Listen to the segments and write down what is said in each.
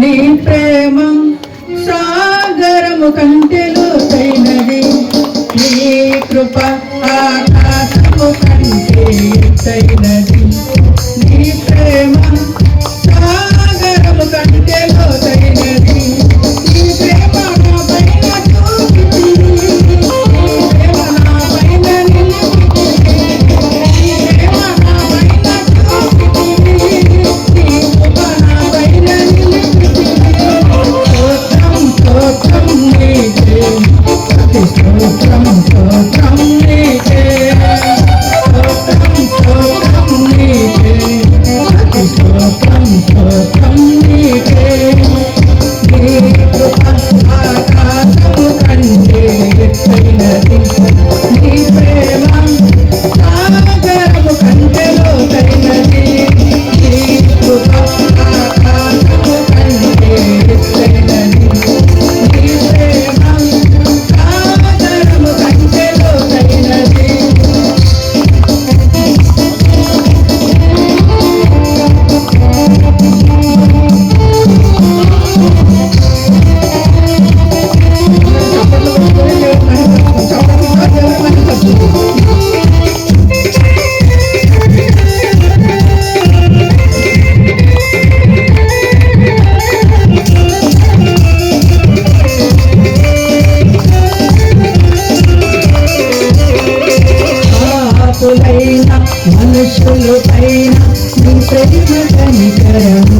నీ ప్రేమ సాగరము కంటే లోతైనది, నీ కృప ఆకాశము కంటే ఎత్తైనది. నీ ప్రేమ సాగరము కంటే లోతైనది, నీ ప్రేమ నా పైన చూపితివి, నీ ప్రేమ నా పైన నిలిపితివి, నీ ప్రేమ నా పైన చూపితివి, నీ కృప నా పైన నిలిపితివి. స్తోత్రం స్తోత్రం నీకే, అతి స్తోత్రం స్తోత్రం నీకే, స్తోత్రం స్తోత్రం నీకే, అతి స్తోత్రం స్తోత్రం నీకే. నీ కృప ఆకాశము కంటే ఎత్తైనది, నీ ప్రేమ సాగరము కంటే లోతైనది, నీ కృప ఆకాశము కంటే ఎత్తైనది, నీ ప్రేమ సాగరము కంటే లోతైనది. పాపులైన మనుషులపైన నీ ప్రేమ కనికరము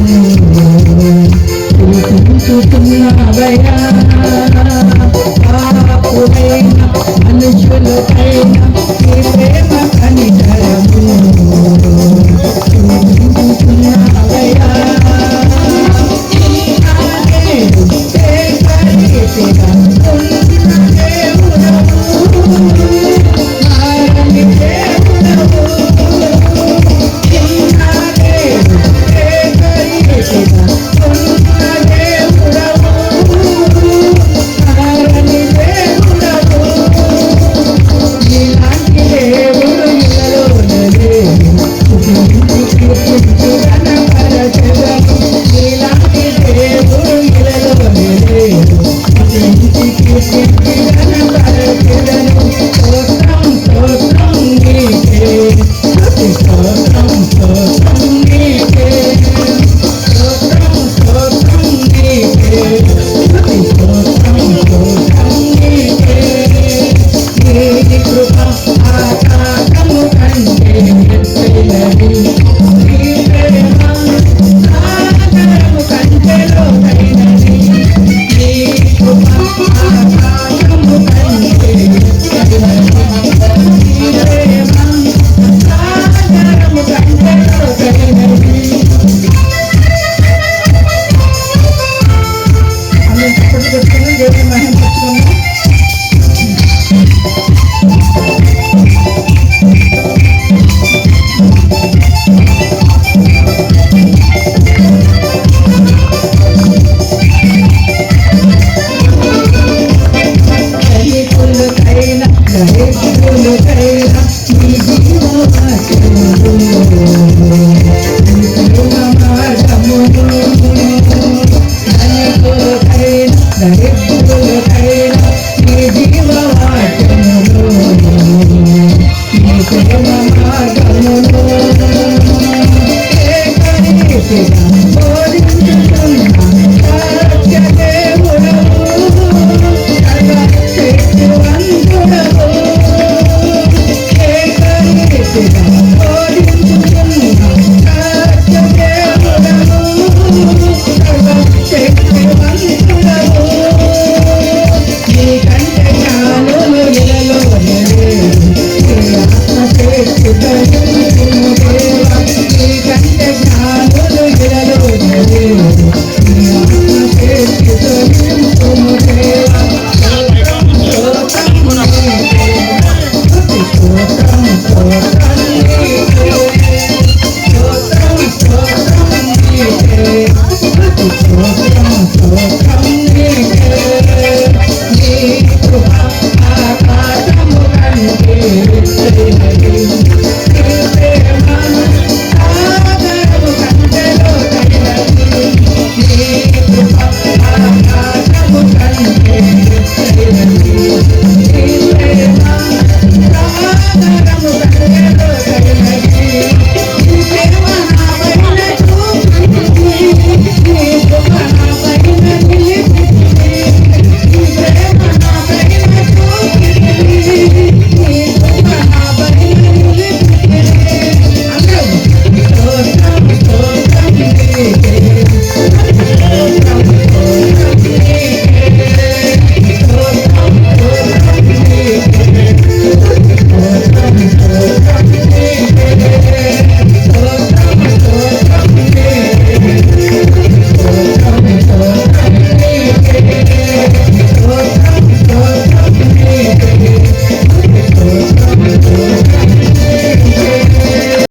చూపించుతున్నావయ్యా,